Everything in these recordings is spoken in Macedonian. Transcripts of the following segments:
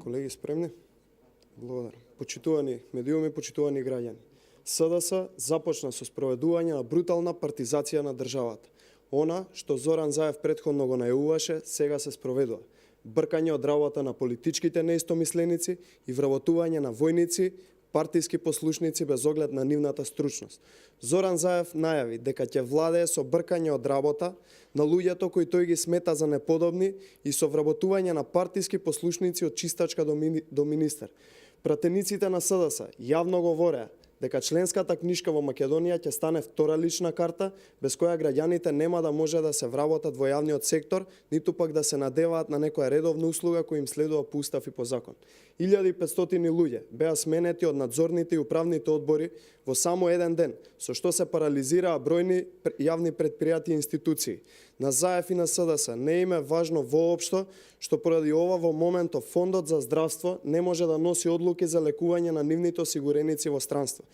Колеги, спремни? Благодарам. Почитувани медиуми, почитувани граѓани. СДС започна со спроведување на брутална партизација на државата. Она што Зоран Заев претходно го најавуваше, сега се спроведува. Бркање од работа на политичките неистомисленици и вработување на војници, партиски послушници без оглед на нивната стручност. Зоран Заев најави дека ќе владее со бркање од работа на луѓето кои тој ги смета за неподобни и со вработување на партиски послушници од чистачка до министер. Пратениците на СДС јавно говореа дека членската книшка во Македонија ќе стане втора лична карта, без која граѓаните нема да може да се вработат во јавниот сектор, ниту пак да се надеваат на некоја редовна услуга која им следува по устав и по закон. 1500 луѓе беа сменети од надзорните и управните одбори во само еден ден, со што се парализираа бројни јавни претпријатија и институции. На Заев и на СДС не им е важно воопшто што поради ова во моментов Фондот за здравство не може да носи одлуки за лекување на нивните осигуреници во странство.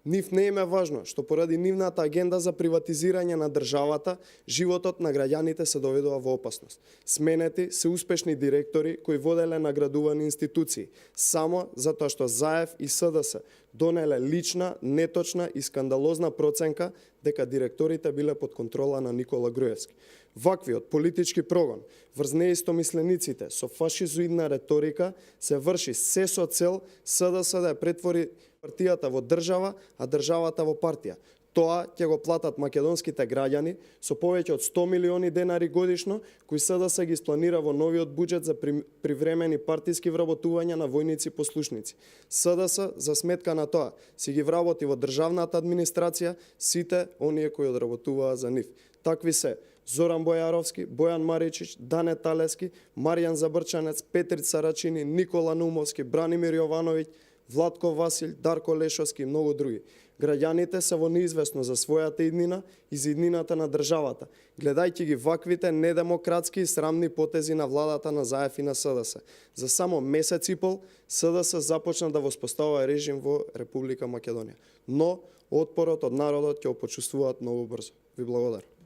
Нив не им е важно што поради нивната агенда за приватизирање на државата, животот на граѓаните се доведува во опасност. Сменети се успешни директори кои воделе наградувани институции, само затоа што Заев и СДС донеле лична, неточна и скандалозна проценка дека директорите биле под контрола на Никола Груевски. Ваквиот политички прогон врз неистомислениците со фашизоидна реторика се врши се со цел СДС да ја претвори партијата во држава, а државата во партија. Тоа ќе го платат македонските граѓани со повеќе од 100 милиони денари годишно, кои СДС ги испланира во новиот буџет за привремени партиски вработувања на војници и послушници. СДС, за сметка на тоа, си ги вработи во државната администрација сите оние кои одработуваа за нив. Такви се Зоран Бојаровски, Бојан Маричич, Дане Талески, Маријан Забрчанец, Петрица Рачини, Никола Наумовски, Бранимир Јовановиќ, Владко Васил, Дарко Лешовски и многу други. Граѓаните се во неизвестно за својата иднина и за иднината на државата, гледајќи ги ваквите недемократски и срамни потези на владата на Заев и на СДС. За само месец и пол СДС започна да воспоставува режим во Република Македонија. Но отпорот од народот ќе го почувствуваат многу брзо. Ви благодарам.